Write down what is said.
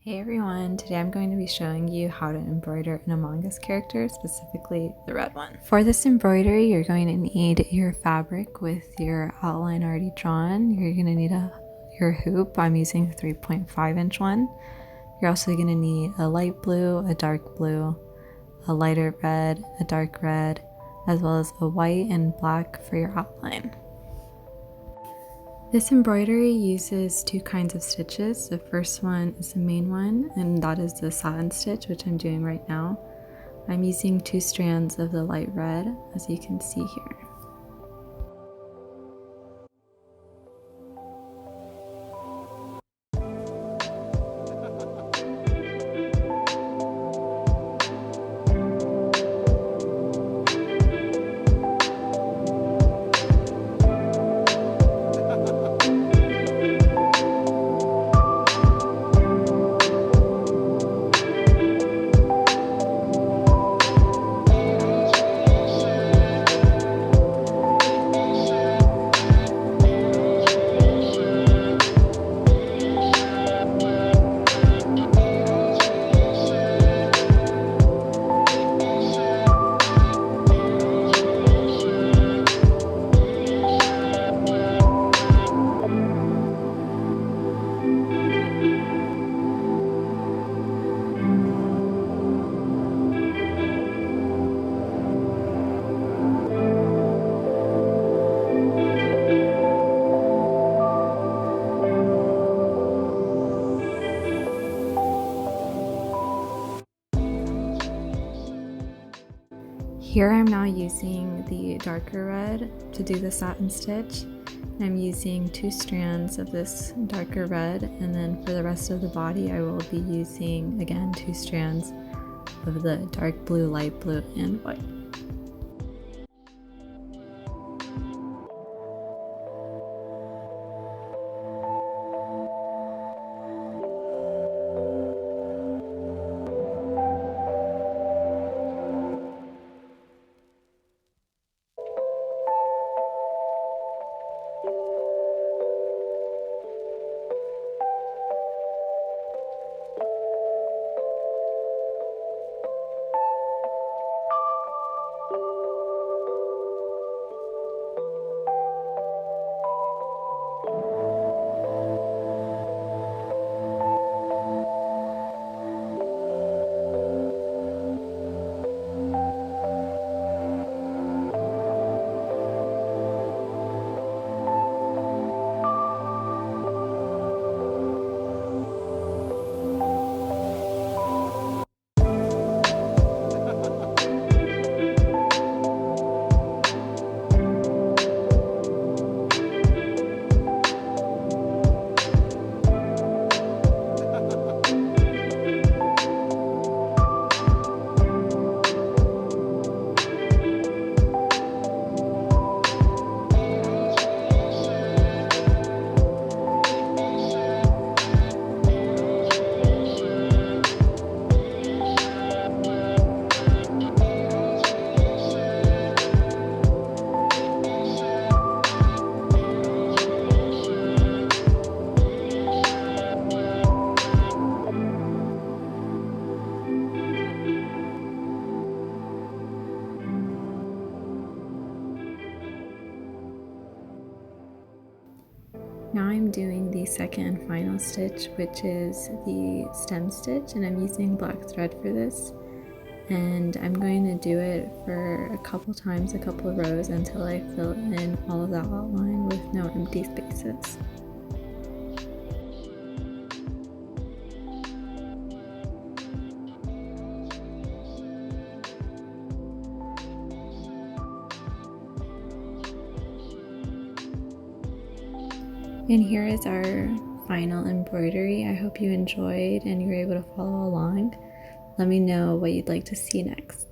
Hey everyone, today I'm going to be showing you how to embroider an Among Us character, specifically the red one. For this embroidery, you're going to need your fabric with your outline already drawn. You're going to need your hoop. I'm using a 3.5 inch one. You're also going to need a light blue, a dark blue, a lighter red, a dark red, as well as a white and black for your outline. This embroidery uses two kinds of stitches. The first one is the main one, and that is the satin stitch, which I'm doing right now. I'm using 2 strands of the light red, as you can see here. Here I'm now using the darker red to do the satin stitch. I'm using 2 strands of this darker red, and then for the rest of the body I will be using again 2 strands of the dark blue, light blue, and white. Now I'm doing the second and final stitch, which is the stem stitch, and I'm using black thread for this. And I'm going to do it for a couple times, a couple of rows, until I fill in all of that outline with no empty spaces. And here is our final embroidery. I hope you enjoyed and you were able to follow along. Let me know what you'd like to see next.